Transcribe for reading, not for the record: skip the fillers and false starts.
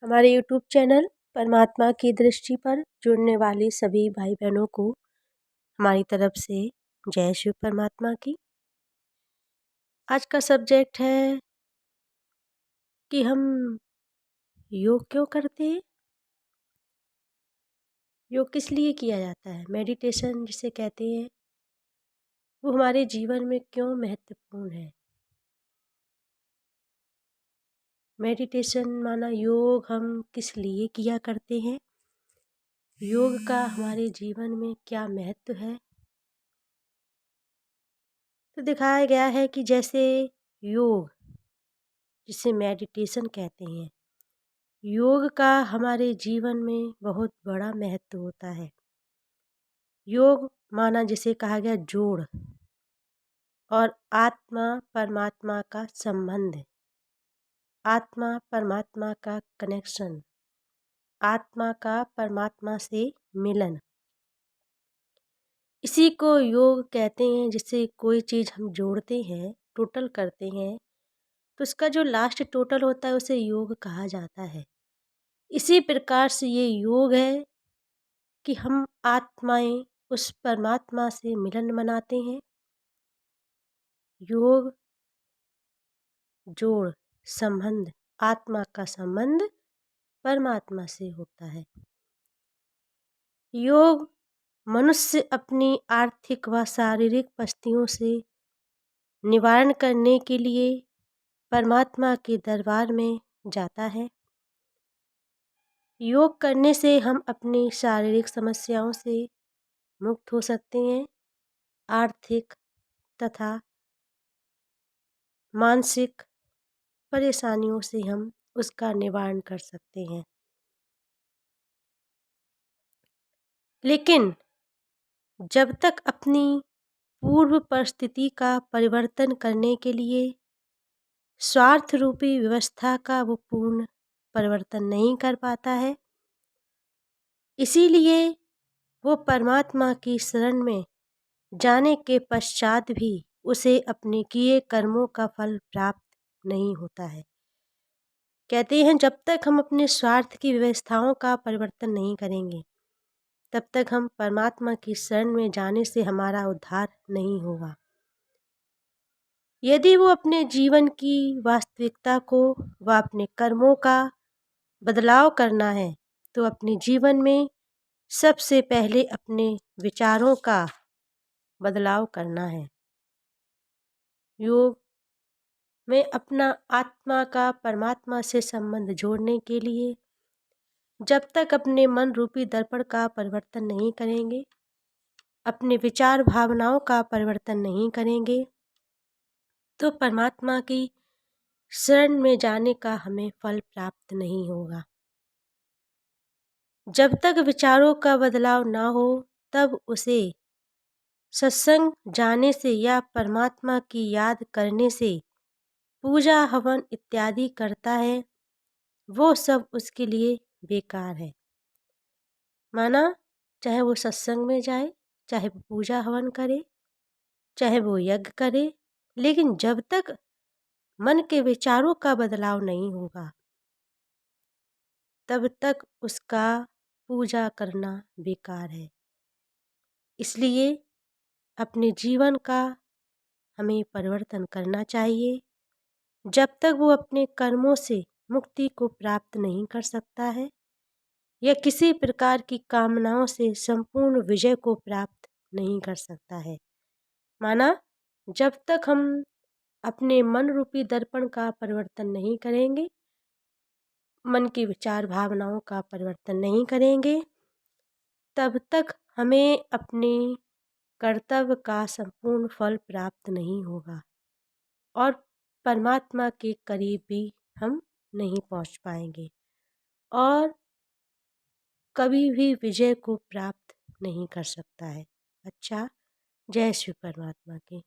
हमारे YouTube channel परमात्मा की दृष्टि पर जुड़ने वाले सभी भाई बहनों को हमारी तरफ से जय शिव परमात्मा की। आज का सब्जेक्ट है कि हम योग क्यों करते हैं, योग किस लिए किया जाता है, मेडिटेशन जिसे कहते हैं वो हमारे जीवन में क्यों महत्वपूर्ण है। मेडिटेशन माना योग हम किस लिए किया करते हैं, योग का हमारे जीवन में क्या महत्व है। तो दिखाया गया है कि जैसे योग जिसे मेडिटेशन कहते हैं, योग का हमारे जीवन में बहुत बड़ा महत्व होता है। योग माना जिसे कहा गया जोड़ और आत्मा परमात्मा का संबंध, आत्मा परमात्मा का कनेक्शन, आत्मा का परमात्मा से मिलन, इसी को योग कहते हैं। जिससे कोई चीज़ हम जोड़ते हैं, टोटल करते हैं, तो उसका जो लास्ट टोटल होता है उसे योग कहा जाता है। इसी प्रकार से ये योग है कि हम आत्माएं उस परमात्मा से मिलन मनाते हैं। योग जोड़ संबंध, आत्मा का संबंध परमात्मा से होता है। योग मनुष्य अपनी आर्थिक व शारीरिक पस्तियों से निवारण करने के लिए परमात्मा के दरबार में जाता है। योग करने से हम अपनी शारीरिक समस्याओं से मुक्त हो सकते हैं, आर्थिक तथा मानसिक परेशानियों से हम उसका निवारण कर सकते हैं। लेकिन जब तक अपनी पूर्व परिस्थिति का परिवर्तन करने के लिए स्वार्थ रूपी व्यवस्था का वो पूर्ण परिवर्तन नहीं कर पाता है, इसीलिए वो परमात्मा की शरण में जाने के पश्चात भी उसे अपने किए कर्मों का फल प्राप्त नहीं होता है। कहते हैं जब तक हम अपने स्वार्थ की व्यवस्थाओं का परिवर्तन नहीं करेंगे, तब तक हम परमात्मा की शरण में जाने से हमारा उद्धार नहीं होगा। यदि वो अपने जीवन की वास्तविकता को व अपने कर्मों का बदलाव करना है, तो अपने जीवन में सबसे पहले अपने विचारों का बदलाव करना है। योग में अपना आत्मा का परमात्मा से संबंध जोड़ने के लिए जब तक अपने मन रूपी दर्पण का परिवर्तन नहीं करेंगे, अपने विचार भावनाओं का परिवर्तन नहीं करेंगे, तो परमात्मा की शरण में जाने का हमें फल प्राप्त नहीं होगा। जब तक विचारों का बदलाव ना हो, तब उसे सत्संग जाने से या परमात्मा की याद करने से, पूजा हवन इत्यादि करता है, वो सब उसके लिए बेकार है। माना चाहे वो सत्संग में जाए, चाहे वो पूजा हवन करे, चाहे वो यज्ञ करे, लेकिन जब तक मन के विचारों का बदलाव नहीं होगा, तब तक उसका पूजा करना बेकार है। इसलिए अपने जीवन का हमें परिवर्तन करना चाहिए। जब तक वो अपने कर्मों से मुक्ति को प्राप्त नहीं कर सकता है या किसी प्रकार की कामनाओं से संपूर्ण विजय को प्राप्त नहीं कर सकता है। माना जब तक हम अपने मन रूपी दर्पण का परिवर्तन नहीं करेंगे, मन की विचार भावनाओं का परिवर्तन नहीं करेंगे, तब तक हमें अपने कर्तव्य का संपूर्ण फल प्राप्त नहीं होगा और परमात्मा के करीब भी हम नहीं पहुंच पाएंगे और कभी भी विजय को प्राप्त नहीं कर सकता है। अच्छा, जय श्री परमात्मा की।